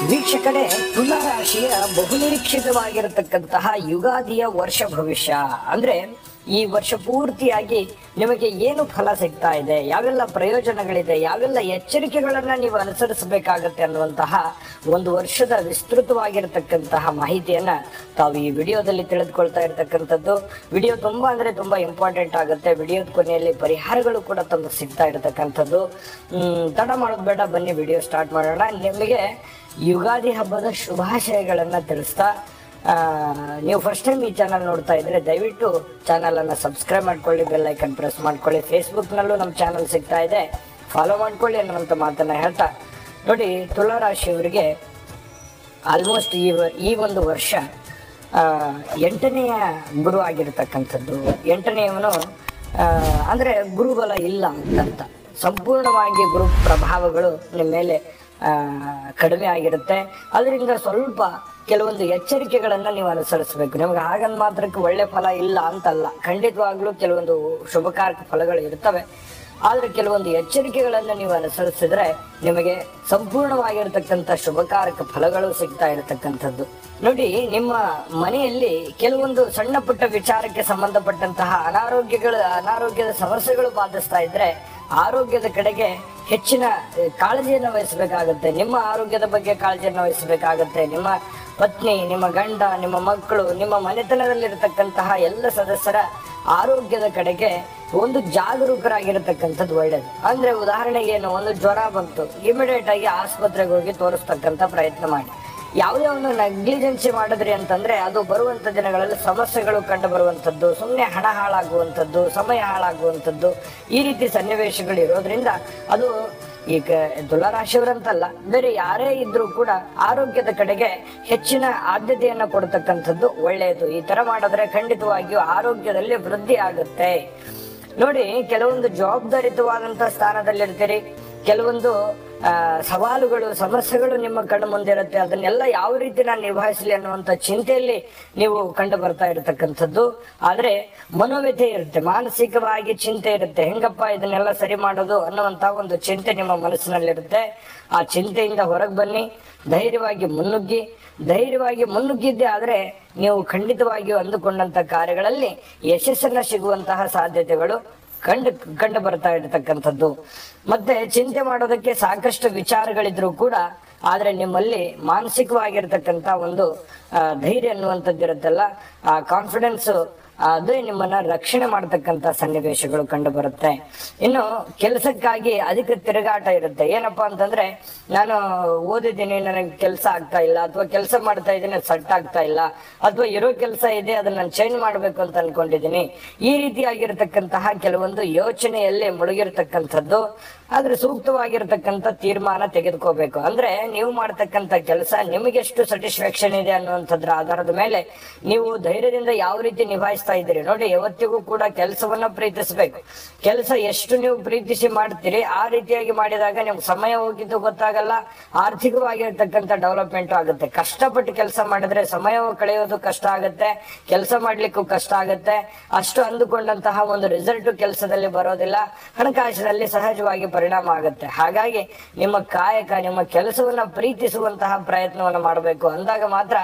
ವೀಕ್ಷಕರೇ, ತುಲಾ ರಾಶಿಯ ಬಹುನಿರೀಕ್ಷಿತವಾಗಿರತಕ್ಕಂತಹ ಯುಗಾದಿಯ ವರ್ಷ ಭವಿಷ್ಯ ಅಂದ್ರೆ ಈ ವರ್ಷ ಪೂರ್ತಿಯಾಗಿ ನಿಮಗೆ ಏನು ಫಲ ಸಿಗ್ತಾ ಇದೆ, ಯಾವೆಲ್ಲ ಪ್ರಯೋಜನಗಳಿದೆ, ಯಾವೆಲ್ಲ ಎಚ್ಚರಿಕೆಗಳನ್ನ ನೀವು ಅನುಸರಿಸಬೇಕಾಗತ್ತೆ ಅನ್ನುವಂತಹ ಒಂದು ವರ್ಷದ ವಿಸ್ತೃತವಾಗಿರತಕ್ಕಂತಹ ಮಾಹಿತಿಯನ್ನ ತಾವು ಈ ವಿಡಿಯೋದಲ್ಲಿ ತಿಳಿದುಕೊಳ್ತಾ ಇರತಕ್ಕಂಥದ್ದು. ವಿಡಿಯೋ ತುಂಬಾ ಅಂದ್ರೆ ತುಂಬಾ ಇಂಪಾರ್ಟೆಂಟ್ ಆಗುತ್ತೆ. ವಿಡಿಯೋದ ಕೊನೆಯಲ್ಲಿ ಪರಿಹಾರಗಳು ಕೂಡ ತಮಗೆ ಸಿಗ್ತಾ ಇರತಕ್ಕಂಥದ್ದು. ತಡ ಮಾಡೋದು ಬೇಡ, ಬನ್ನಿ ವಿಡಿಯೋ ಸ್ಟಾರ್ಟ್ ಮಾಡೋಣ. ನಿಮಗೆ ಯುಗಾದಿ ಹಬ್ಬದ ಶುಭಾಶಯಗಳನ್ನ ತಿಳಿಸ್ತಾ, ನೀವು ಫಸ್ಟ್ ಟೈಮ್ ಈ ಚಾನಲ್ ನೋಡ್ತಾ ಇದ್ರೆ ದಯವಿಟ್ಟು ಚಾನಲ್ ಅನ್ನ ಸಬ್ಸ್ಕ್ರೈಬ್ ಮಾಡ್ಕೊಳ್ಳಿ, ಬೆಲ್ ಐಕನ್ ಪ್ರೆಸ್ ಮಾಡ್ಕೊಳ್ಳಿ. ಫೇಸ್ಬುಕ್ ನಲ್ಲೂ ನಮ್ಮ ಚಾನಲ್ ಸಿಗ್ತಾ ಇದೆ, ಫಾಲೋ ಮಾಡ್ಕೊಳ್ಳಿ ಅನ್ನುವಂಥ ಮಾತನ್ನ ಹೇಳ್ತಾ, ನೋಡಿ ತುಲಾ ರಾಶಿಯವರಿಗೆ ಆಲ್ಮೋಸ್ಟ್ ಈ ಒಂದು ವರ್ಷ 8ನೆಯ ಗುರು ಆಗಿರತಕ್ಕಂಥದ್ದು. 8ನೇಯವನು ಅಂದ್ರೆ ಗುರುಬಲ ಇಲ್ಲ ಅಂತ, ಸಂಪೂರ್ಣವಾಗಿ ಗುರು ಪ್ರಭಾವಗಳು ನಿಮ್ಮ ಮೇಲೆ ಕಡಿಮೆ ಆಗಿರುತ್ತೆ. ಅದರಿಂದ ಸ್ವಲ್ಪ ಕೆಲವೊಂದು ಎಚ್ಚರಿಕೆಗಳನ್ನ ನೀವು ಅನುಸರಿಸಬೇಕು. ನಿಮ್ಗೆ ಹಾಗಂದ್ ಮಾತ್ರಕ್ಕೆ ಒಳ್ಳೆ ಫಲ ಇಲ್ಲ ಅಂತಲ್ಲ, ಖಂಡಿತವಾಗ್ಲೂ ಕೆಲವೊಂದು ಶುಭಕಾರಕ ಫಲಗಳು ಇರ್ತವೆ. ಆದ್ರೆ ಕೆಲವೊಂದು ಎಚ್ಚರಿಕೆಗಳನ್ನ ನೀವು ಅನುಸರಿಸಿದ್ರೆ ನಿಮಗೆ ಸಂಪೂರ್ಣವಾಗಿರ್ತಕ್ಕಂಥ ಶುಭಕಾರಕ ಫಲಗಳು ಸಿಗ್ತಾ ಇರತಕ್ಕಂಥದ್ದು. ನೋಡಿ, ನಿಮ್ಮ ಮನೆಯಲ್ಲಿ ಕೆಲವೊಂದು ಸಣ್ಣ ಪುಟ್ಟ ವಿಚಾರಕ್ಕೆ ಸಂಬಂಧಪಟ್ಟಂತಹ ಅನಾರೋಗ್ಯದ ಸಮಸ್ಯೆಗಳು ಬಾಧಿಸ್ತಾ ಇದ್ರೆ ಆರೋಗ್ಯದ ಕಡೆಗೆ ಹೆಚ್ಚಿನ ಕಾಳಜಿಯನ್ನು ವಹಿಸಬೇಕಾಗುತ್ತೆ. ನಿಮ್ಮ ಆರೋಗ್ಯದ ಬಗ್ಗೆ ಕಾಳಜಿಯನ್ನು ವಹಿಸಬೇಕಾಗುತ್ತೆ. ನಿಮ್ಮ ಪತ್ನಿ, ನಿಮ್ಮ ಗಂಡ, ನಿಮ್ಮ ಮಕ್ಕಳು, ನಿಮ್ಮ ಮನೆತನದಲ್ಲಿರತಕ್ಕಂತಹ ಎಲ್ಲ ಸದಸ್ಯರ ಆರೋಗ್ಯದ ಕಡೆಗೆ ಒಂದು ಜಾಗರೂಕರಾಗಿರತಕ್ಕಂಥದ್ದು ಒಳ್ಳೇದು. ಅಂದ್ರೆ ಉದಾಹರಣೆಗೆ ಏನು, ಒಂದು ಜ್ವರ ಬಂತು, ಇಮಿಡಿಯೇಟ್ ಆಗಿ ಆಸ್ಪತ್ರೆಗೆ ಹೋಗಿ ತೋರಿಸ್ತಕ್ಕಂಥ ಪ್ರಯತ್ನ ಮಾಡಿ. ಯಾವುದೇ ಒಂದು ನೆಗ್ಲಿಜೆನ್ಸಿ ಮಾಡಿದ್ರಿ ಅಂತಂದ್ರೆ ಅದು ಬರುವಂತ ದಿನಗಳಲ್ಲಿ ಸಮಸ್ಯೆಗಳು ಕಂಡು ಬರುವಂಥದ್ದು, ಸುಮ್ಮನೆ ಹಣ ಹಾಳಾಗುವಂಥದ್ದು, ಸಮಯ ಹಾಳಾಗುವಂಥದ್ದು, ಈ ರೀತಿ ಸನ್ನಿವೇಶಗಳು ಇರೋದ್ರಿಂದ ಅದು ಈಗ ತುಲಾ ರಾಶಿಯವರಂತಲ್ಲ, ಬೇರೆ ಯಾರೇ ಇದ್ರೂ ಕೂಡ ಆರೋಗ್ಯದ ಕಡೆಗೆ ಹೆಚ್ಚಿನ ಆದ್ಯತೆಯನ್ನ ಕೊಡ್ತಕ್ಕಂಥದ್ದು ಒಳ್ಳೆಯದು. ಈ ತರ ಮಾಡಿದ್ರೆ ಖಂಡಿತವಾಗಿಯೂ ಆರೋಗ್ಯದಲ್ಲಿ ವೃದ್ಧಿ ಆಗುತ್ತೆ. ನೋಡಿ, ಕೆಲವೊಂದು ಜವಾಬ್ದಾರಿತವಾದಂತಹ ಸ್ಥಾನದಲ್ಲಿರ್ತೀರಿ, ಕೆಲವೊಂದು ಸವಾಲುಗಳು, ಸಮಸ್ಯೆಗಳು ನಿಮ್ಮ ಕಣ್ಣು ಮುಂದಿರುತ್ತೆ. ಅದನ್ನೆಲ್ಲ ಯಾವ ರೀತಿ ನಾನು ನಿಭಾಯಿಸಲಿ ಅನ್ನುವಂಥ ಚಿಂತೆಯಲ್ಲಿ ನೀವು ಕಂಡು ಬರ್ತಾ ಇರತಕ್ಕಂಥದ್ದು. ಆದ್ರೆ ಮನೋವ್ಯಥೆ ಇರುತ್ತೆ, ಮಾನಸಿಕವಾಗಿ ಚಿಂತೆ ಇರುತ್ತೆ. ಹೆಂಗಪ್ಪ ಇದನ್ನೆಲ್ಲ ಸರಿ ಮಾಡೋದು ಅನ್ನುವಂತ ಒಂದು ಚಿಂತೆ ನಿಮ್ಮ ಮನಸ್ಸಿನಲ್ಲಿರುತ್ತೆ. ಆ ಚಿಂತೆಯಿಂದ ಹೊರಗೆ ಬನ್ನಿ, ಧೈರ್ಯವಾಗಿ ಮುನ್ನುಗ್ಗಿದ್ದೆ ಆದ್ರೆ ನೀವು ಖಂಡಿತವಾಗಿಯೂ ಅಂದುಕೊಂಡಂತ ಕಾರ್ಯಗಳಲ್ಲಿ ಯಶಸ್ಸನ್ನ ಸಿಗುವಂತಹ ಸಾಧ್ಯತೆಗಳು ಕಂಡು ಬರ್ತಾ ಇರತಕ್ಕಂಥದ್ದು. ಮತ್ತೆ ಚಿಂತೆ ಮಾಡೋದಕ್ಕೆ ಸಾಕಷ್ಟು ವಿಚಾರಗಳಿದ್ರು ಕೂಡ ಆದ್ರೆ ನಿಮ್ಮಲ್ಲಿ ಮಾನಸಿಕವಾಗಿರ್ತಕ್ಕಂಥ ಒಂದು ಧೈರ್ಯ ಅನ್ನುವಂಥದ್ದು ಇರುತ್ತಲ್ಲ, ಆ ಕಾನ್ಫಿಡೆನ್ಸ್, ಅದೇ ನಿಮ್ಮನ್ನ ರಕ್ಷಣೆ ಮಾಡತಕ್ಕಂತ ಸನ್ನಿವೇಶಗಳು ಕಂಡು ಬರುತ್ತೆ. ಇನ್ನು ಕೆಲಸಕ್ಕಾಗಿ ಅಧಿಕ ತಿರುಗಾಟ ಇರುತ್ತೆ. ಏನಪ್ಪಾ ಅಂತಂದ್ರೆ, ನಾನು ಓದಿದ್ದೀನಿ, ನನಗೆ ಕೆಲಸ ಆಗ್ತಾ ಇಲ್ಲ, ಅಥವಾ ಕೆಲಸ ಮಾಡ್ತಾ ಇದ್ದೀನಿ ಸೆಟ್ ಆಗ್ತಾ ಇಲ್ಲ, ಅಥವಾ ಇರೋ ಕೆಲಸ ಇದೆ ಅದನ್ನ ನಾನು ಚೇಂಜ್ ಮಾಡ್ಬೇಕು ಅಂತ ಅನ್ಕೊಂಡಿದ್ದೀನಿ. ಈ ರೀತಿಯಾಗಿರ್ತಕ್ಕಂತಹ ಕೆಲವೊಂದು ಯೋಚನೆಯಲ್ಲಿ ಮುಳುಗಿರ್ತಕ್ಕಂಥದ್ದು. ಆದ್ರೆ ಸೂಕ್ತವಾಗಿರ್ತಕ್ಕಂಥ ತೀರ್ಮಾನ ತೆಗೆದುಕೋಬೇಕು. ಅಂದ್ರೆ ನೀವು ಮಾಡ್ತಕ್ಕಂಥ ಕೆಲಸ ನಿಮಗೆಷ್ಟು ಸ್ಯಾಟಿಸ್ಫ್ಯಾಕ್ಷನ್ ಇದೆ ಅನ್ನುವಂಥದ್ರ ಆಧಾರದ ಮೇಲೆ ನೀವು ಧೈರ್ಯದಿಂದ ಯಾವ ರೀತಿ ನಿಭಾಯಿಸ್ತಾ ಇದ್ದೀರಿ. ನೋಡಿ, ಯಾವತ್ತಿಗೂ ಕೂಡ ಕೆಲಸವನ್ನ ಪ್ರೀತಿಸಬೇಕು. ಕೆಲಸ ಎಷ್ಟು ನೀವು ಪ್ರೀತಿಸಿ ಮಾಡ್ತೀರಿ ಆ ರೀತಿಯಾಗಿ ಮಾಡಿದಾಗ ನಿಮ್ಗೆ ಸಮಯ ಹೋಗಿದ್ದು ಗೊತ್ತಾಗಲ್ಲ, ಆರ್ಥಿಕವಾಗಿರ್ತಕ್ಕಂಥ ಡೆವಲಪ್ಮೆಂಟ್ ಆಗುತ್ತೆ. ಕಷ್ಟಪಟ್ಟು ಕೆಲಸ ಮಾಡಿದ್ರೆ ಸಮಯ ಕಳೆಯೋದು ಕಷ್ಟ ಆಗುತ್ತೆ, ಕೆಲಸ ಮಾಡ್ಲಿಕ್ಕೂ ಕಷ್ಟ ಆಗುತ್ತೆ. ಅಷ್ಟು ಅಂದುಕೊಂಡಂತಹ ಒಂದು ರಿಸಲ್ಟ್ ಕೆಲಸದಲ್ಲಿ ಬರೋದಿಲ್ಲ, ಹಣಕಾಸಿನಲ್ಲಿ ಸಹಜವಾಗಿ ಪರಿಣಾಮ ಆಗುತ್ತೆ. ಹಾಗಾಗಿ ನಿಮ್ಮ ಕಾಯಕ, ನಿಮ್ಮ ಕೆಲಸವನ್ನ ಪ್ರೀತಿಸುವಂತಹ ಪ್ರಯತ್ನವನ್ನ ಮಾಡಬೇಕು. ಅಂದಾಗ ಮಾತ್ರ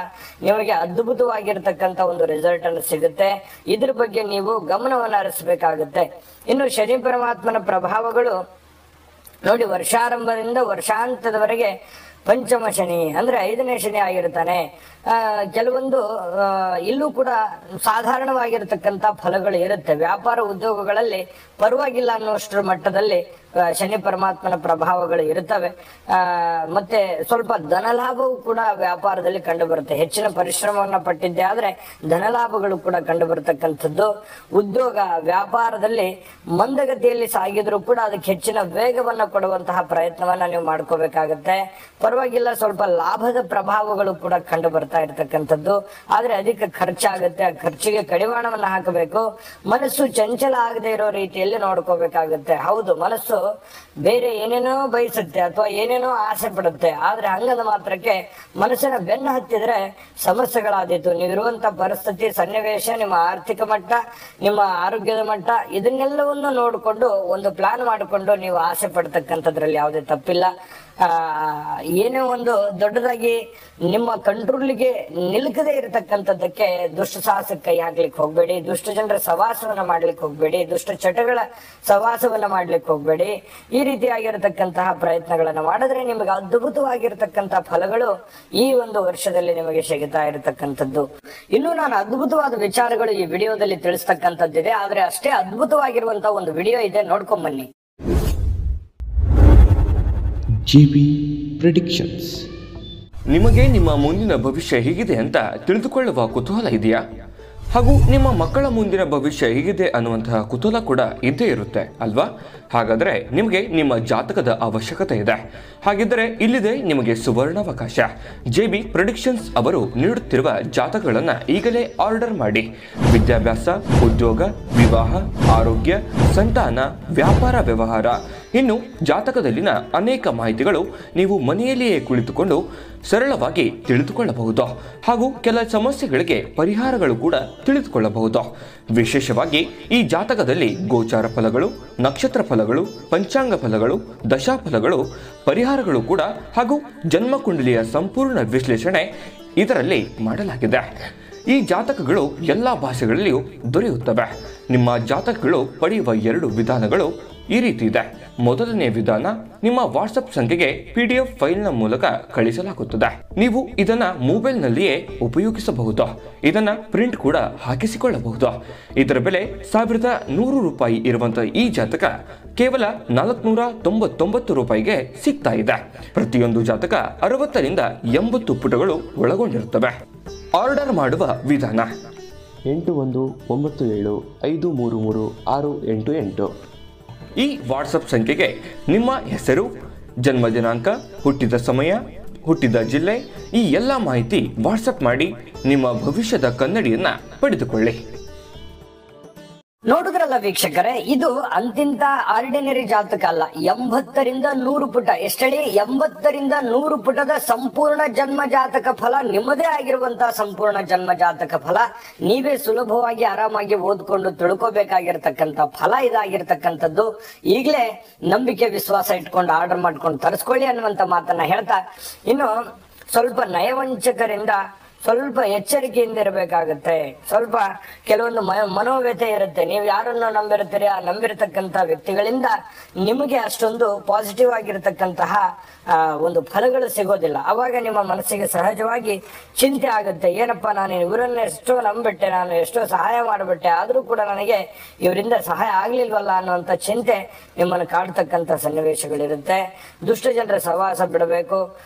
ನಿಮಗೆ ಅದ್ಭುತವಾಗಿರ್ತಕ್ಕಂಥ ಒಂದು ರಿಸಲ್ಟ್ ಅನ್ನು ಸಿಗುತ್ತೆ. ಇದ್ರ ಬಗ್ಗೆ ನೀವು ಗಮನವನ್ನು ಹರಿಸಬೇಕಾಗುತ್ತೆ. ಇನ್ನು ಶನಿ ಪರಮಾತ್ಮನ ಪ್ರಭಾವಗಳು ನೋಡಿ, ವರ್ಷಾರಂಭದಿಂದ ವರ್ಷಾಂತದವರೆಗೆ ಪಂಚಮ ಶನಿ ಅಂದ್ರೆ 5ನೇ ಶನಿ ಆಗಿರ್ತಾನೆ. ಕೆಲವೊಂದು ಇಲ್ಲೂ ಕೂಡ ಸಾಧಾರಣವಾಗಿರತಕ್ಕಂತ ಫಲಗಳು ಇರುತ್ತೆ. ವ್ಯಾಪಾರ ಉದ್ಯೋಗಗಳಲ್ಲಿ ಪರವಾಗಿಲ್ಲ ಅನ್ನುವಷ್ಟರ ಮಟ್ಟದಲ್ಲಿ ಶನಿ ಪರಮಾತ್ಮನ ಪ್ರಭಾವಗಳು ಇರ್ತವೆ. ಮತ್ತೆ ಸ್ವಲ್ಪ ಧನಲಾಭವೂ ಕೂಡ ವ್ಯಾಪಾರದಲ್ಲಿ ಕಂಡು ಬರುತ್ತೆ. ಹೆಚ್ಚಿನ ಪರಿಶ್ರಮವನ್ನ ಪಟ್ಟಿದ್ದೆ ಆದ್ರೆ ಧನಲಾಭಗಳು ಕೂಡ ಕಂಡು ಬರತಕ್ಕಂಥದ್ದು. ಉದ್ಯೋಗ ವ್ಯಾಪಾರದಲ್ಲಿ ಮಂದಗತಿಯಲ್ಲಿ ಸಾಗಿದ್ರು ಕೂಡ ಅದಕ್ಕೆ ಹೆಚ್ಚಿನ ವೇಗವನ್ನ ಕೊಡುವಂತಹ ಪ್ರಯತ್ನವನ್ನ ನೀವು ಮಾಡ್ಕೋಬೇಕಾಗತ್ತೆ. ಪರವಾಗಿಲ್ಲ, ಸ್ವಲ್ಪ ಲಾಭದ ಪ್ರಭಾವಗಳು ಕೂಡ ಕಂಡು ಬರ್ತಾ ಇರ್ತಕ್ಕಂಥದ್ದು. ಆದ್ರೆ ಅಧಿಕ ಖರ್ಚಾಗುತ್ತೆ, ಆ ಖರ್ಚಿಗೆ ಕಡಿವಾಣವನ್ನ ಹಾಕಬೇಕು. ಮನಸ್ಸು ಚಂಚಲ ಆಗದೆ ಇರೋ ರೀತಿಯಲ್ಲಿ ನೋಡ್ಕೋಬೇಕಾಗುತ್ತೆ. ಹೌದು, ಮನಸ್ಸು ಬೇರೆ ಏನೇನೋ ಬಯಸುತ್ತೆ ಅಥವಾ ಏನೇನೋ ಆಸೆ ಪಡುತ್ತೆ, ಆದ್ರೆ ಹಂಗದ ಮಾತ್ರಕ್ಕೆ ಮನಸ್ಸಿನ ಬೆನ್ನು ಹತ್ತಿದ್ರೆ ಸಮಸ್ಯೆಗಳಾದೀತು. ನೀವಿರುವಂತ ಪರಿಸ್ಥಿತಿ, ಸನ್ನಿವೇಶ, ನಿಮ್ಮ ಆರ್ಥಿಕ ಮಟ್ಟ, ನಿಮ್ಮ ಆರೋಗ್ಯದ ಮಟ್ಟ, ಇದನ್ನೆಲ್ಲವನ್ನು ನೋಡಿಕೊಂಡು ಒಂದು ಪ್ಲಾನ್ ಮಾಡಿಕೊಂಡು ನೀವು ಆಸೆ ಪಡ್ತಕ್ಕಂಥದ್ರಲ್ಲಿ ಯಾವುದೇ ತಪ್ಪಿಲ್ಲ. ಏನೇ ಒಂದು ದೊಡ್ಡದಾಗಿ ನಿಮ್ಮ ಕಂಟ್ರೋಲ್ಗೆ ನಿಲ್ಕದೇ ಇರತಕ್ಕಂಥದ್ದಕ್ಕೆ ದುಷ್ಟ ಸಾಹಸಕ್ಕೆ ಕೈ ಹಾಕ್ಲಿಕ್ಕೆ ಹೋಗ್ಬೇಡಿ, ದುಷ್ಟ ಜನರ ಸವಾಸವನ್ನ ಮಾಡ್ಲಿಕ್ಕೆ ಹೋಗ್ಬೇಡಿ, ದುಷ್ಟ ಚಟಗಳ ಸವಾಸವನ್ನ ಮಾಡ್ಲಿಕ್ಕೆ ಹೋಗ್ಬೇಡಿ. ಈ ರೀತಿಯಾಗಿರತಕ್ಕಂತಹ ಪ್ರಯತ್ನಗಳನ್ನ ಮಾಡಿದ್ರೆ ನಿಮಗೆ ಅದ್ಭುತವಾಗಿರತಕ್ಕಂತಹ ಫಲಗಳು ಈ ಒಂದು ವರ್ಷದಲ್ಲಿ ನಿಮಗೆ ಸಿಗುತ್ತಾ ಇರತಕ್ಕಂಥದ್ದು. ಇನ್ನು ನಾನು ಅದ್ಭುತವಾದ ವಿಚಾರಗಳು ಈ ವಿಡಿಯೋದಲ್ಲಿ ತಿಳಿಸ್ತಕ್ಕಂಥದ್ದಿದೆ, ಆದ್ರೆ ಅಷ್ಟೇ ಅದ್ಭುತವಾಗಿರುವಂತಹ ಒಂದು ವಿಡಿಯೋ ಇದೆ, ನೋಡ್ಕೊಂಡ್ ಬನ್ನಿ. JB Predictions. ನಿಮಗೆ ನಿಮ್ಮ ಮುಂದಿನ ಭವಿಷ್ಯ ಹೇಗಿದೆ ಅಂತ ತಿಳಿದುಕೊಳ್ಳುವ ಕುತೂಹಲ ಇದೆಯಾ? ಹಾಗೂ ನಿಮ್ಮ ಮಕ್ಕಳ ಮುಂದಿನ ಭವಿಷ್ಯ ಹೇಗಿದೆ ಅನ್ನುವಂತಹ ಕುತೂಹಲ ಕೂಡ ಇದ್ದೇ ಇರುತ್ತೆ ಅಲ್ವಾ? ಹಾಗಾದರೆ ನಿಮಗೆ ನಿಮ್ಮ ಜಾತಕದ ಅವಶ್ಯಕತೆ ಇದೆ. ಹಾಗಿದ್ದರೆ ಇಲ್ಲಿದೆ ನಿಮಗೆ ಸುವರ್ಣಾವಕಾಶ. JB Predictions ಅವರು ನೀಡುತ್ತಿರುವ ಜಾತಕಗಳನ್ನು ಈಗಲೇ ಆರ್ಡರ್ ಮಾಡಿ. ವಿದ್ಯಾಭ್ಯಾಸ, ಉದ್ಯೋಗ, ವಿವಾಹ, ಆರೋಗ್ಯ, ಸಂತಾನ, ವ್ಯಾಪಾರ ವ್ಯವಹಾರ, ಇನ್ನು ಜಾತಕದಲ್ಲಿನ ಅನೇಕ ಮಾಹಿತಿಗಳು ನೀವು ಮನೆಯಲ್ಲಿಯೇ ಕುಳಿತುಕೊಂಡು ಸರಳವಾಗಿ ತಿಳಿದುಕೊಳ್ಳಬಹುದು. ಹಾಗೂ ಕೆಲ ಸಮಸ್ಯೆಗಳಿಗೆ ಪರಿಹಾರಗಳು ಕೂಡ ತಿಳಿದುಕೊಳ್ಳಬಹುದು. ವಿಶೇಷವಾಗಿ ಈ ಜಾತಕದಲ್ಲಿ ಗೋಚಾರ ಫಲಗಳು, ನಕ್ಷತ್ರ ಫಲಗಳು, ಪಂಚಾಂಗ ಫಲಗಳು, ದಶಾಫಲಗಳು, ಪರಿಹಾರಗಳು ಕೂಡ ಹಾಗೂ ಜನ್ಮಕುಂಡಲಿಯ ಸಂಪೂರ್ಣ ವಿಶ್ಲೇಷಣೆ ಇದರಲ್ಲಿ ಮಾಡಲಾಗಿದೆ. ಈ ಜಾತಕಗಳು ಎಲ್ಲ ಭಾಷೆಗಳಲ್ಲಿಯೂ ದೊರೆಯುತ್ತವೆ. ನಿಮ್ಮ ಜಾತಕಗಳು ಪಡೆಯುವ 2 ವಿಧಾನಗಳು ಈ ರೀತಿ ಇದೆ. ಮೊದಲನೇ ವಿಧಾನ, ನಿಮ್ಮ ವಾಟ್ಸಪ್ ಸಂಖ್ಯೆಗೆ PDF ಫೈಲ್ನ ಮೂಲಕ ಕಳಿಸಲಾಗುತ್ತದೆ. ನೀವು ಇದನ್ನ ಮೊಬೈಲ್ನಲ್ಲಿಯೇ ಉಪಯೋಗಿಸಬಹುದು. ಇದನ್ನ ಪ್ರಿಂಟ್ ಕೂಡ ಹಾಕಿಸಿಕೊಳ್ಳಬಹುದು. ಇದರ ಬೆಲೆ 1100 ರೂಪಾಯಿ ಇರುವಂತಹ ಈ ಜಾತಕ ಕೇವಲ 499 ರೂಪಾಯಿಗೆ ಸಿಗ್ತಾ ಇದೆ. ಪ್ರತಿಯೊಂದು ಜಾತಕ 60 ರಿಂದ 80 ಪುಟಗಳು ಒಳಗೊಂಡಿರುತ್ತವೆ. ಆರ್ಡರ್ ಮಾಡುವ ವಿಧಾನ: 8197533688. ಈ ವಾಟ್ಸಪ್ ಸಂಖ್ಯೆಗೆ ನಿಮ್ಮ ಹೆಸರು, ಜನ್ಮ ದಿನಾಂಕ, ಹುಟ್ಟಿದ ಸಮಯ, ಹುಟ್ಟಿದ ಜಿಲ್ಲೆ, ಈ ಎಲ್ಲ ಮಾಹಿತಿ ವಾಟ್ಸಪ್ ಮಾಡಿ ನಿಮ್ಮ ಭವಿಷ್ಯದ ಕನ್ನಡಿಯನ್ನ ಪಡೆದುಕೊಳ್ಳಿ. ನೋಡಿದ್ರಲ್ಲ ವೀಕ್ಷಕರೇ, ಇದು ಅಂತಿಂತ ಆರ್ಡಿನರಿ ಜಾತಕ ಅಲ್ಲ. 80 ರಿಂದ 100 ಪುಟ, ಎಷ್ಟಡಿ 80 ರಿಂದ 100 ಪುಟದ ಸಂಪೂರ್ಣ ಜನ್ಮ ಜಾತಕ ಫಲ, ನಿಮ್ಮದೇ ಆಗಿರುವಂತಹ ಸಂಪೂರ್ಣ ಜನ್ಮ ಜಾತಕ ಫಲ, ನೀವೇ ಸುಲಭವಾಗಿ ಆರಾಮಾಗಿ ಓದ್ಕೊಂಡು ತಿಳ್ಕೋಬೇಕಾಗಿರ್ತಕ್ಕಂಥ ಫಲ ಇದಾಗಿರ್ತಕ್ಕಂಥದ್ದು. ಈಗಲೇ ನಂಬಿಕೆ ವಿಶ್ವಾಸ ಇಟ್ಕೊಂಡು ಆರ್ಡರ್ ಮಾಡ್ಕೊಂಡು ತರಿಸ್ಕೊಳ್ಳಿ ಅನ್ನುವಂತ ಮಾತನ್ನ ಹೇಳ್ತಾ, ಇನ್ನು ಸ್ವಲ್ಪ ನಯವಂಚಕರಿಂದ ಸ್ವಲ್ಪ ಎಚ್ಚರಿಕೆಯಿಂದ ಇರಬೇಕಾಗತ್ತೆ. ಸ್ವಲ್ಪ ಕೆಲವೊಂದು ಮನೋವ್ಯತೆ ಇರುತ್ತೆ. ನೀವು ಯಾರನ್ನು ನಂಬಿರ್ತೀರಿ, ಆ ನಂಬಿರತಕ್ಕಂತ ವ್ಯಕ್ತಿಗಳಿಂದ ನಿಮಗೆ ಅಷ್ಟೊಂದು ಪಾಸಿಟಿವ್ ಆಗಿರತಕ್ಕಂತಹ ಒಂದು ಫಲಗಳು ಸಿಗೋದಿಲ್ಲ. ಅವಾಗ ನಿಮ್ಮ ಮನಸ್ಸಿಗೆ ಸಹಜವಾಗಿ ಚಿಂತೆ ಆಗುತ್ತೆ. ಏನಪ್ಪಾ, ನಾನು ಇವರನ್ನ ಎಷ್ಟೋ ನಂಬಿಟ್ಟೆ, ನಾನು ಎಷ್ಟೋ ಸಹಾಯ ಮಾಡಿಬಿಟ್ಟೆ, ಆದ್ರೂ ಕೂಡ ನನಗೆ ಇವರಿಂದ ಸಹಾಯ ಆಗ್ಲಿಲ್ವಲ್ಲ ಅನ್ನುವಂಥ ಚಿಂತೆ ನಿಮ್ಮನ್ನು ಕಾಡ್ತಕ್ಕಂಥ ಸನ್ನಿವೇಶಗಳಿರುತ್ತೆ. ದುಷ್ಟ ಜನರ ಸಹವಾಸ ಬಿಡಬೇಕು.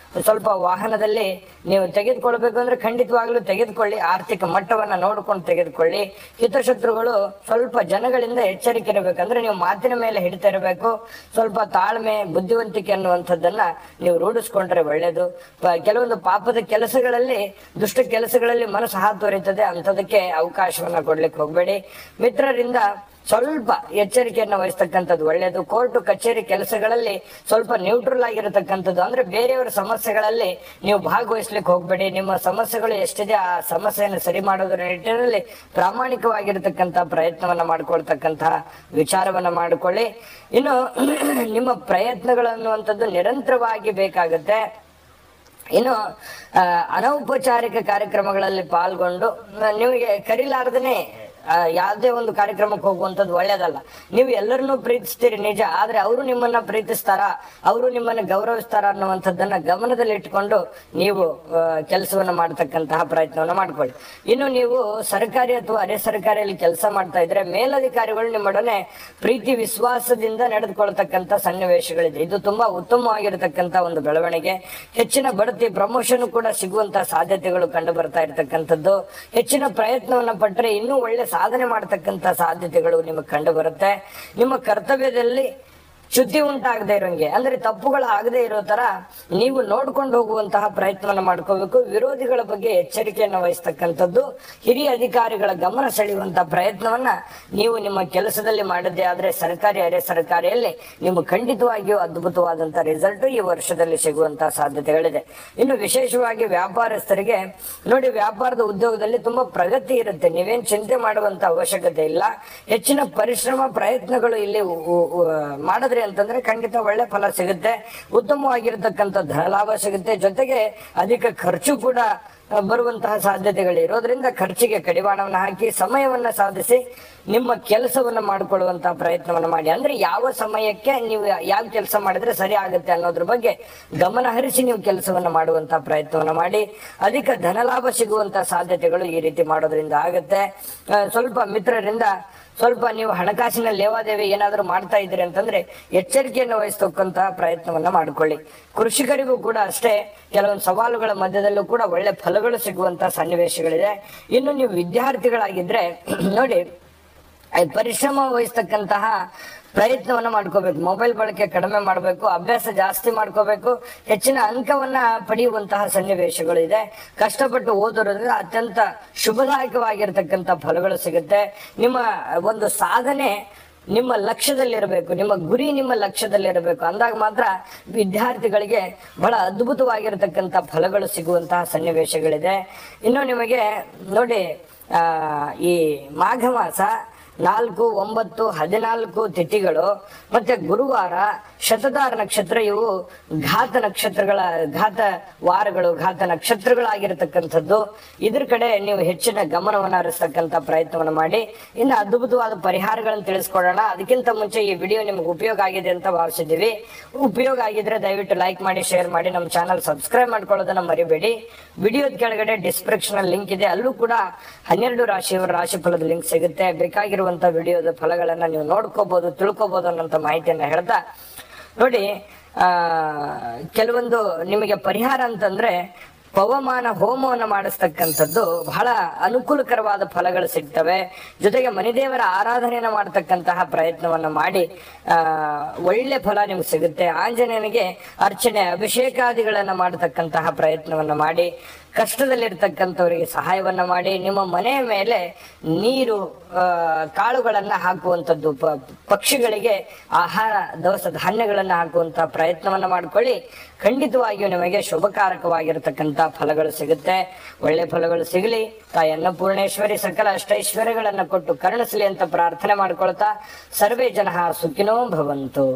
ಸ್ವಲ್ಪ ವಾಹನದಲ್ಲಿ ನೀವು ತೆಗೆದುಕೊಳ್ಬೇಕು ಅಂದ್ರೆ ಖಂಡಿತವಾಗ್ಲೂ ತೆಗೆದುಕೊಳ್ಳಿ. ಆರ್ಥಿಕ ಮಟ್ಟವನ್ನ ನೋಡ್ಕೊಂಡು ತೆಗೆದುಕೊಳ್ಳಿ. ಹಿತಶತ್ರುಗಳು ಸ್ವಲ್ಪ ಜನಗಳಿಂದ ಎಚ್ಚರಿಕೆ ಇರಬೇಕಂದ್ರೆ ನೀವು ಮಾತಿನ ಮೇಲೆ ಹಿಡಿತಾ ಇರಬೇಕು. ಸ್ವಲ್ಪ ತಾಳ್ಮೆ, ಬುದ್ಧಿವಂತಿಕೆ ಅನ್ನುವಂಥದ್ದನ್ನ ನೀವು ರೂಢಿಸ್ಕೊಂಡ್ರೆ ಒಳ್ಳೇದು. ಕೆಲವೊಂದು ಪಾಪದ ಕೆಲಸಗಳಲ್ಲಿ, ದುಷ್ಟ ಕೆಲಸಗಳಲ್ಲಿ ಮನಸ್ಸು ಹಾತೊರೀತದೆ, ಅಂಥದಕ್ಕೆ ಅವಕಾಶವನ್ನ ಕೊಡ್ಲಿಕ್ಕೆ ಹೋಗ್ಬೇಡಿ. ಮಿತ್ರರಿಂದ ಸ್ವಲ್ಪ ಎಚ್ಚರಿಕೆಯನ್ನು ವಹಿಸ್ತಕ್ಕಂಥದ್ದು ಒಳ್ಳೆಯದು. ಕೋರ್ಟು ಕಚೇರಿ ಕೆಲಸಗಳಲ್ಲಿ ಸ್ವಲ್ಪ ನ್ಯೂಟ್ರಲ್ ಆಗಿರತಕ್ಕಂಥದ್ದು, ಅಂದ್ರೆ ಬೇರೆಯವರ ಸಮಸ್ಯೆಗಳಲ್ಲಿ ನೀವು ಭಾಗವಹಿಸ್ಲಿಕ್ಕೆ ಹೋಗ್ಬೇಡಿ. ನಿಮ್ಮ ಸಮಸ್ಯೆಗಳು ಎಷ್ಟಿದೆ ಆ ಸಮಸ್ಯೆಯನ್ನು ಸರಿ ಮಾಡೋದರ ನಿಟ್ಟಿನಲ್ಲಿ ಪ್ರಾಮಾಣಿಕವಾಗಿರತಕ್ಕಂಥ ಪ್ರಯತ್ನವನ್ನ ಮಾಡ್ಕೊಳ್ತಕ್ಕಂತಹ ವಿಚಾರವನ್ನ ಮಾಡಿಕೊಳ್ಳಿ. ಇನ್ನು ನಿಮ್ಮ ಪ್ರಯತ್ನಗಳನ್ನುವಂಥದ್ದು ನಿರಂತರವಾಗಿ ಬೇಕಾಗುತ್ತೆ. ಇನ್ನು ಅನೌಪಚಾರಿಕ ಕಾರ್ಯಕ್ರಮಗಳಲ್ಲಿ ಪಾಲ್ಗೊಂಡು ನಿಮಗೆ ಕರೀಲಾರ್ದನೆ ಯಾವುದೇ ಒಂದು ಕಾರ್ಯಕ್ರಮಕ್ಕೆ ಹೋಗುವಂಥದ್ದು ಒಳ್ಳೇದಲ್ಲ. ನೀವು ಎಲ್ಲರನ್ನೂ ಪ್ರೀತಿಸ್ತೀರಿ ನಿಜ, ಆದ್ರೆ ಅವರು ನಿಮ್ಮನ್ನ ಪ್ರೀತಿಸ್ತಾರ, ಅವರು ನಿಮ್ಮನ್ನ ಗೌರವಿಸ್ತಾರ ಅನ್ನುವಂಥದ್ದನ್ನ ಗಮನದಲ್ಲಿ ಇಟ್ಕೊಂಡು ನೀವು ಕೆಲಸವನ್ನ ಮಾಡತಕ್ಕಂತಹ ಪ್ರಯತ್ನವನ್ನ ಮಾಡ್ಕೊಳ್ಳಿ. ಇನ್ನು ನೀವು ಸರ್ಕಾರಿ ಅಥವಾ ಅರೆ ಸರ್ಕಾರಿಯಲ್ಲಿ ಕೆಲಸ ಮಾಡ್ತಾ ಇದ್ರೆ ಮೇಲಧಿಕಾರಿಗಳು ನಿಮ್ಮೊಡನೆ ಪ್ರೀತಿ ವಿಶ್ವಾಸದಿಂದ ನಡೆದುಕೊಳ್ತಕ್ಕಂಥ ಸನ್ನಿವೇಶಗಳಿದೆ. ಇದು ತುಂಬಾ ಉತ್ತಮವಾಗಿರತಕ್ಕಂಥ ಒಂದು ಬೆಳವಣಿಗೆ. ಹೆಚ್ಚಿನ ಬಡ್ತಿ, ಪ್ರಮೋಷನ್ ಕೂಡ ಸಿಗುವಂತಹ ಸಾಧ್ಯತೆಗಳು ಕಂಡು ಬರ್ತಾ ಇರತಕ್ಕಂಥದ್ದು. ಹೆಚ್ಚಿನ ಪ್ರಯತ್ನವನ್ನ ಪಟ್ಟರೆ ಇನ್ನೂ ಒಳ್ಳೆ ಸಾಧನೆ ಮಾಡತಕ್ಕಂತ ಸಾಧ್ಯತೆಗಳು ನಿಮಗೆ ಕಂಡು ಬರುತ್ತೆ. ನಿಮ್ಮ ಕರ್ತವ್ಯದಲ್ಲಿ ಚ್ಯುತಿ ಉಂಟಾಗದೆ ಇರೋಂಗೆ, ಅಂದ್ರೆ ತಪ್ಪುಗಳು ಆಗದೆ ಇರೋ ತರ ನೀವು ನೋಡ್ಕೊಂಡು ಹೋಗುವಂತಹ ಪ್ರಯತ್ನವನ್ನ ಮಾಡ್ಕೋಬೇಕು. ವಿರೋಧಿಗಳ ಬಗ್ಗೆ ಎಚ್ಚರಿಕೆಯನ್ನು ವಹಿಸ್ತಕ್ಕಂಥದ್ದು, ಹಿರಿಯ ಅಧಿಕಾರಿಗಳ ಗಮನ ಸೆಳೆಯುವಂತಹ ಪ್ರಯತ್ನವನ್ನ ನೀವು ನಿಮ್ಮ ಕೆಲಸದಲ್ಲಿ ಮಾಡಿದ್ದೆ ಆದ್ರೆ ಸರ್ಕಾರಿ, ಅರೆ ಸರ್ಕಾರಿಯಲ್ಲಿ ನಿಮ್ಗೆ ಖಂಡಿತವಾಗಿಯೂ ಅದ್ಭುತವಾದಂತಹ ರಿಸಲ್ಟ್ ಈ ವರ್ಷದಲ್ಲಿ ಸಿಗುವಂತಹ ಸಾಧ್ಯತೆಗಳಿದೆ. ಇನ್ನು ವಿಶೇಷವಾಗಿ ವ್ಯಾಪಾರಸ್ಥರಿಗೆ ನೋಡಿ, ವ್ಯಾಪಾರದ ಉದ್ಯೋಗದಲ್ಲಿ ತುಂಬಾ ಪ್ರಗತಿ ಇರುತ್ತೆ. ನೀವೇನ್ ಚಿಂತೆ ಮಾಡುವಂತ ಅವಶ್ಯಕತೆ ಇಲ್ಲ. ಹೆಚ್ಚಿನ ಪರಿಶ್ರಮ ಪ್ರಯತ್ನಗಳು ಇಲ್ಲಿ ಮಾಡಿದ್ರೆ ಅಂತಂದ್ರೆ ಖಂಡಿತ ಒಳ್ಳೆ ಫಲ ಸಿಗುತ್ತೆ, ಉತ್ತಮವಾಗಿರ್ತಕ್ಕಂಥ ಧನ ಲಾಭ ಸಿಗುತ್ತೆ, ಜೊತೆಗೆ ಅಧಿಕ ಖರ್ಚು ಕೂಡ ಬರುವಂತಹ ಸಾಧ್ಯತೆಗಳಿರೋದ್ರಿಂದ ಖರ್ಚಿಗೆ ಕಡಿವಾಣವನ್ನು ಹಾಕಿ ಸಮಯವನ್ನ ಸಾಧಿಸಿ ನಿಮ್ಮ ಕೆಲಸವನ್ನ ಮಾಡಿಕೊಳ್ಳುವಂತಹ ಪ್ರಯತ್ನವನ್ನ ಮಾಡಿ. ಅಂದ್ರೆ ಯಾವ ಸಮಯಕ್ಕೆ ನೀವು ಯಾವ ಕೆಲಸ ಮಾಡಿದ್ರೆ ಸರಿ ಆಗುತ್ತೆ ಅನ್ನೋದ್ರ ಬಗ್ಗೆ ಗಮನ ಹರಿಸಿ ನೀವು ಕೆಲಸವನ್ನ ಮಾಡುವಂತಹ ಪ್ರಯತ್ನವನ್ನ ಮಾಡಿ. ಅಧಿಕ ಧನಲಾಭ ಸಿಗುವಂತಹ ಸಾಧ್ಯತೆಗಳು ಈ ರೀತಿ ಮಾಡೋದ್ರಿಂದ ಆಗುತ್ತೆ. ಸ್ವಲ್ಪ ಮಿತ್ರರಿಂದ ಸ್ವಲ್ಪ ನೀವು ಹಣಕಾಸಿನ ಲೇವಾದೇವಿ ಏನಾದರೂ ಮಾಡ್ತಾ ಇದ್ದೀರಿ ಅಂತಂದ್ರೆ ಎಚ್ಚರಿಕೆಯನ್ನು ವಹಿಸ್ತಕ್ಕಂತಹ ಪ್ರಯತ್ನವನ್ನ ಮಾಡಿಕೊಳ್ಳಿ. ಕೃಷಿಕರಿಗೂ ಕೂಡ ಅಷ್ಟೇ, ಕೆಲವೊಂದು ಸವಾಲುಗಳ ಮಧ್ಯದಲ್ಲೂ ಕೂಡ ಒಳ್ಳೆ ಫಲಗಳು ಸಿಗುವಂತಹ ಸನ್ನಿವೇಶಗಳಿದೆ. ಇನ್ನು ನೀವು ವಿದ್ಯಾರ್ಥಿಗಳಾಗಿದ್ರೆ ನೋಡಿ, ಪರಿಶ್ರಮ ವಹಿಸ್ತಕ್ಕಂತಹ ಪ್ರಯತ್ನವನ್ನ ಮಾಡ್ಕೋಬೇಕು. ಮೊಬೈಲ್ ಬಳಕೆ ಕಡಿಮೆ ಮಾಡಬೇಕು, ಅಭ್ಯಾಸ ಜಾಸ್ತಿ ಮಾಡ್ಕೋಬೇಕು, ಹೆಚ್ಚಿನ ಅಂಕವನ್ನ ಪಡೆಯುವಂತಹ ಸನ್ನಿವೇಶಗಳು ಇದೆ. ಕಷ್ಟಪಟ್ಟು ಓದೋದ್ರಿಂದ ಅತ್ಯಂತ ಶುಭದಾಯಕವಾಗಿರ್ತಕ್ಕಂಥ ಫಲಗಳು ಸಿಗುತ್ತೆ. ನಿಮ್ಮ ಒಂದು ಸಾಧನೆ ನಿಮ್ಮ ಲಕ್ಷ್ಯದಲ್ಲಿರಬೇಕು, ನಿಮ್ಮ ಗುರಿ ನಿಮ್ಮ ಲಕ್ಷ್ಯದಲ್ಲಿರಬೇಕು. ಅಂದಾಗ ಮಾತ್ರ ವಿದ್ಯಾರ್ಥಿಗಳಿಗೆ ಬಹಳ ಅದ್ಭುತವಾಗಿರತಕ್ಕಂಥ ಫಲಗಳು ಸಿಗುವಂತಹ ಸನ್ನಿವೇಶಗಳಿದೆ. ಇನ್ನು ನಿಮಗೆ ನೋಡಿ, ಈ ಮಾಘ ಮಾಸ 4, 9, 14 ತಿಥಿಗಳು ಮತ್ತೆ ಗುರುವಾರ ಶತಧಾರ ನಕ್ಷತ್ರ, ಇವು ಘಾತ ನಕ್ಷತ್ರಗಳ ಘಾತ ವಾರಗಳು, ಘಾತ ನಕ್ಷತ್ರಗಳಾಗಿರ್ತಕ್ಕಂಥದ್ದು. ಇದ್ರ ಕಡೆ ನೀವು ಹೆಚ್ಚಿನ ಗಮನವನ್ನು ಹರಿಸ್ತಕ್ಕಂಥ ಪ್ರಯತ್ನವನ್ನು ಮಾಡಿ. ಇನ್ನು ಅದ್ಭುತವಾದ ಪರಿಹಾರಗಳನ್ನು ತಿಳಿಸ್ಕೊಡೋಣ. ಅದಕ್ಕಿಂತ ಮುಂಚೆ ಈ ವಿಡಿಯೋ ನಿಮ್ಗೆ ಉಪಯೋಗ ಆಗಿದೆ ಅಂತ ಭಾವಿಸಿದ್ದೀವಿ. ಉಪಯೋಗ ಆಗಿದ್ರೆ ದಯವಿಟ್ಟು ಲೈಕ್ ಮಾಡಿ, ಶೇರ್ ಮಾಡಿ, ನಮ್ಮ ಚಾನಲ್ ಸಬ್ಸ್ಕ್ರೈಬ್ ಮಾಡ್ಕೊಳ್ಳೋದನ್ನ ಮರಿಬೇಡಿ. ವಿಡಿಯೋದ ಕೆಳಗಡೆ ಡಿಸ್ಕ್ರಿಪ್ಷನ್ ಲಿಂಕ್ ಇದೆ, ಅಲ್ಲೂ ಕೂಡ 12 ರಾಶಿಯವರ ರಾಶಿ ಫಲದ ಲಿಂಕ್ ಸಿಗುತ್ತೆ. ಬೇಕಾಗಿರುವಂತ ವಿಡಿಯೋದ ಫಲಗಳನ್ನ ನೀವು ನೋಡ್ಕೋಬಹುದು, ತಿಳ್ಕೊಬಹುದು ಅನ್ನೋಂಥ ಮಾಹಿತಿಯನ್ನ ಹೇಳ್ತಾ ನೋಡಿ, ಕೆಲವೊಂದು ನಿಮಗೆ ಪರಿಹಾರ ಅಂತಂದ್ರೆ ಪವಮಾನ ಹೋಮವನ್ನು ಮಾಡಿಸ್ತಕ್ಕಂಥದ್ದು ಬಹಳ ಅನುಕೂಲಕರವಾದ ಫಲಗಳು ಸಿಗ್ತವೆ. ಜೊತೆಗೆ ಮನೆದೇವರ ಆರಾಧನೆಯನ್ನ ಮಾಡತಕ್ಕಂತಹ ಪ್ರಯತ್ನವನ್ನ ಮಾಡಿ ಒಳ್ಳೆ ಫಲ ನಿಮ್ಗೆ ಸಿಗುತ್ತೆ. ಆಂಜನೇಯನಿಗೆ ಅರ್ಚನೆ, ಅಭಿಷೇಕಾದಿಗಳನ್ನ ಮಾಡತಕ್ಕಂತಹ ಪ್ರಯತ್ನವನ್ನ ಮಾಡಿ, ಕಷ್ಟದಲ್ಲಿರ್ತಕ್ಕಂಥವರಿಗೆ ಸಹಾಯವನ್ನ ಮಾಡಿ, ನಿಮ್ಮ ಮನೆಯ ಮೇಲೆ ನೀರು ಕಾಳುಗಳನ್ನ ಹಾಕುವಂಥದ್ದು, ಪಕ್ಷಿಗಳಿಗೆ ಆಹಾರ ದವಸ ಧಾನ್ಯಗಳನ್ನ ಹಾಕುವಂತಹ ಪ್ರಯತ್ನವನ್ನ ಮಾಡ್ಕೊಳ್ಳಿ. ಖಂಡಿತವಾಗಿಯೂ ನಿಮಗೆ ಶುಭಕಾರಕವಾಗಿರತಕ್ಕಂಥ ಫಲಗಳು ಸಿಗುತ್ತೆ. ಒಳ್ಳೆ ಫಲಗಳು ಸಿಗಲಿ. ತಾಯಿ ಅನ್ನಪೂರ್ಣೇಶ್ವರಿ ಸಕಲ ಅಷ್ಟೈಶ್ವರ್ಯಗಳನ್ನ ಕೊಟ್ಟು ಕರುಣಿಸಲಿ ಅಂತ ಪ್ರಾರ್ಥನೆ ಮಾಡ್ಕೊಳ್ತಾ, ಸರ್ವೇ ಜನಃ ಸುಖಿನೋ ಭವಂತು.